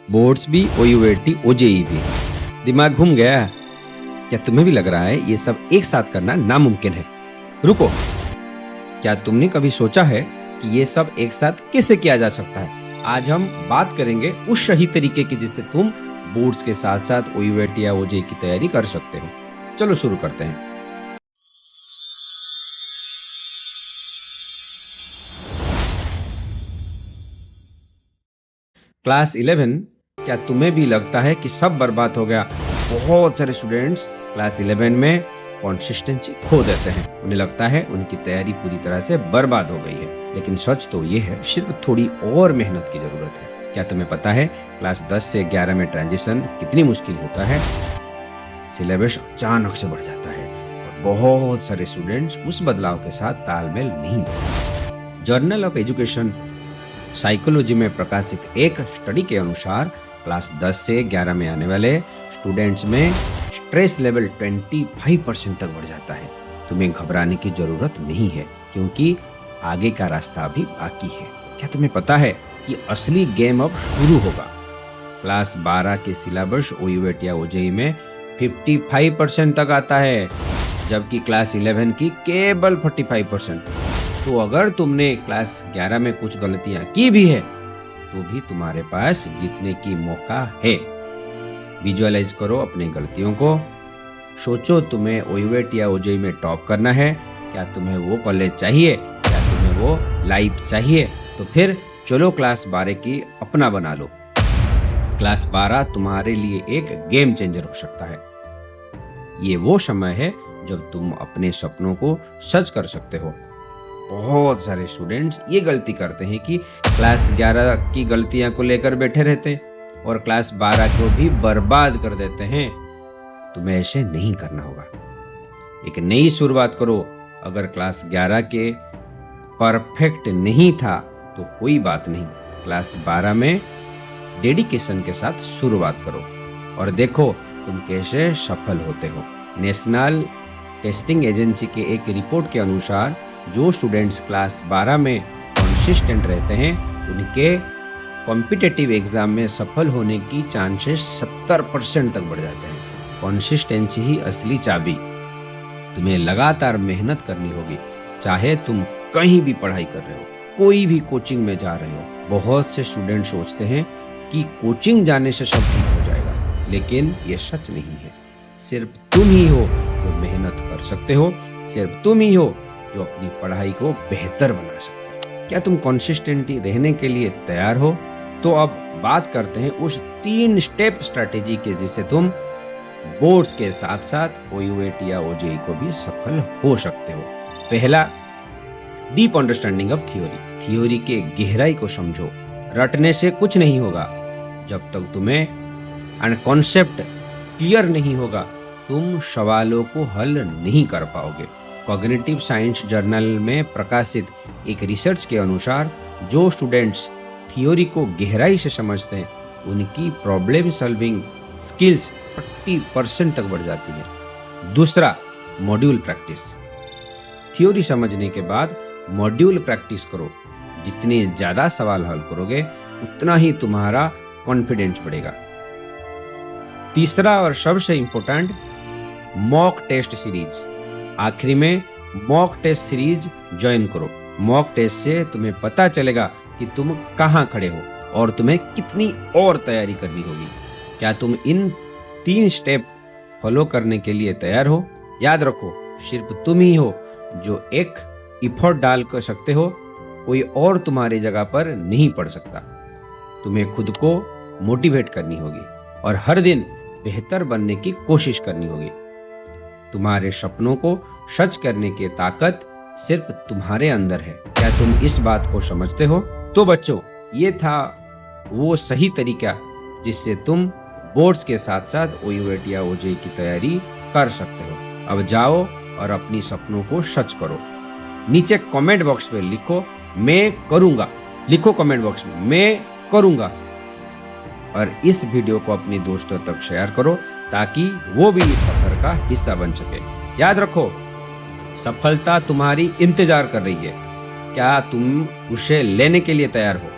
Boards भी, OUAT, OJEE भी। दिमाग घूम गया? क्या तुम्हें भी लग रहा है ये सब एक साथ करना नामुमकिन है? रुको, क्या तुमने कभी सोचा है कि ये सब एक साथ कैसे किया जा सकता है? आज हम बात करेंगे उस सही तरीके की जिससे तुम बोर्ड्स के साथ साथ ओयूएटी या ओजेई की तैयारी कर सकते हो। चलो शुरू करते हैं। क्लास 11, क्या तुम्हें भी लगता है कि सब बर्बाद हो गया? बहुत सारे स्टूडेंट्स क्लास 11 में कंसिस्टेंसी खो देते हैं। उन्हें लगता है उनकी तैयारी पूरी तरह से बर्बाद हो गई है, लेकिन सच तो ये है सिर्फ थोड़ी और मेहनत की जरूरत है। क्या तुम्हें पता है क्लास 10 से 11 में ट्रांजिशन कितनी मुश्किल होता है? सिलेबस अचानक से बढ़ जाता है और बहुत सारे स्टूडेंट्स उस बदलाव के साथ तालमेल नहीं बैठते। जर्नल ऑफ एजुकेशन साइकोलॉजी में प्रकाशित एक स्टडी के अनुसार क्लास 10 से 11 में आने वाले स्टूडेंट्स में स्ट्रेस लेवल 25% तक बढ़ जाता है। तुम्हें घबराने की जरूरत नहीं है, क्योंकि आगे का रास्ता अभी बाकी है। क्या तुम्हें पता है कि असली गेम अब शुरू होगा? क्लास 12 के सिलेबस ओयूएटी या ओजेई में 55% तक आता है, जबकि क्लास 11 की केवल 45%। तो अगर तुमने क्लास 11 में कुछ गलतियां की भी है, तो भी तुम्हारे पास जीतने की मौका है। विजुअलाइज करो अपनी गलतियों को। सोचो, तुम्हें ओयूएटी या ओजेई में टॉप करना है। क्या तुम्हें वो कॉलेज चाहिए? क्या तुम्हें वो लाइफ चाहिए? तो फिर चलो क्लास 12 की अपना बना लो। क्लास 12 तुम्हारे लिए एक गेम चेंजर हो सकता है। ये वो समय है जब तुम अपने सपनों को सच कर सकते हो। बहुत सारे स्टूडेंट्स ये गलती करते हैं कि क्लास 11 की गलतियां को लेकर बैठे रहते हैं और क्लास 12 को भी बर्बाद कर देते हैं। तुम्हें ऐसे नहीं करना होगा। एक नई शुरुआत करो। अगर क्लास 11 के परफेक्ट नहीं था तो कोई बात नहीं, क्लास 12 में डेडिकेशन के साथ शुरुआत करो और देखो तुम कैसे सफल होते हो। नेशनल टेस्टिंग एजेंसी के एक रिपोर्ट के अनुसार जो स्टूडेंट्स क्लास 12 में कंसिस्टेंट रहते हैं, उनके कॉम्पिटिटिव एग्जाम में सफल होने की चांसेस 70% तक बढ़ जाते हैं। कंसिस्टेंसी ही असली चाबी। तुम्हें लगातार मेहनत करनी होगी, चाहे तुम कहीं भी पढ़ाई कर रहे हो, कोई भी कोचिंग में जा रहे हो। बहुत से स्टूडेंट सोचते हैं कि कोचिंग जाने से सब ठीक हो जाएगा, लेकिन ये सच नहीं है। सिर्फ तुम ही हो जो मेहनत कर सकते हो। सिर्फ तुम ही हो जो अपनी पढ़ाई को बेहतर बना सकते हो। क्या तुम कंसिस्टेंटी रहने के लिए तैयार हो? तो अब बात करते हैं उस 3 स्टेप स्ट्रेटेजी के जिससे तुम बोर्ड्स के साथ साथ ओयूएटी या ओजेई को भी सफल हो सकते हो। पहला, deep understanding of theory. Theory के गहराई को समझो। रटने से कुछ नहीं होगा। जब तक तुम्हें कॉन्सेप्ट क्लियर नहीं होगा, तुम सवालों को हल नहीं कर पाओगे। कॉग्निटिव साइंस जर्नल में प्रकाशित एक रिसर्च के अनुसार जो स्टूडेंट्स थ्योरी को गहराई से समझते हैं, उनकी प्रॉब्लम सॉल्विंग स्किल्स 40% तक बढ़ जाती है। दूसरा, मॉड्यूल प्रैक्टिस। थ्योरी समझने के बाद मॉड्यूल प्रैक्टिस करो। जितने ज्यादा सवाल हल करोगे, उतना ही तुम्हारा कॉन्फिडेंस बढ़ेगा। तीसरा और सबसे इंपॉर्टेंट, मॉक टेस्ट सीरीज। आखिरी में मॉक टेस्ट सीरीज ज्वाइन करो। मॉक टेस्ट से तुम्हें पता चलेगा कि तुम कहां खड़े हो और तुम्हें कितनी और तैयारी करनी होगी। क्या तुम इन 3 स्टेप फॉलो करने के लिए तैयार हो? याद रखो, सिर्फ तुम ही हो जो एक एफर्ट डाल कर सकते हो। कोई और तुम्हारी जगह पर नहीं पढ़ सकता। तुम्हें खुद को मोटिवेट करनी होगी और हर दिन बेहतर बनने की कोशिश करनी होगी। तुम्हारे सपनों को सच करने की ताकत सिर्फ तुम्हारे अंदर है। क्या तुम इस बात को समझते हो? तो बच्चों, ये था वो सही तरीका जिससे तुम बोर्ड्स के साथ साथ ओयूएटी या ओजेई की तैयारी कर सकते हो। अब जाओ और अपनी सपनों को सच करो। नीचे कमेंट बॉक्स में लिखो, मैं करूंगा। लिखो कमेंट बॉक्स में, मैं करूंगा। और इस वीडियो को अपने दोस्तों तक शेयर करो ताकि वो भी इस सफर का हिस्सा बन सके। याद रखो, सफलता तुम्हारी इंतजार कर रही है। क्या तुम उसे लेने के लिए तैयार हो?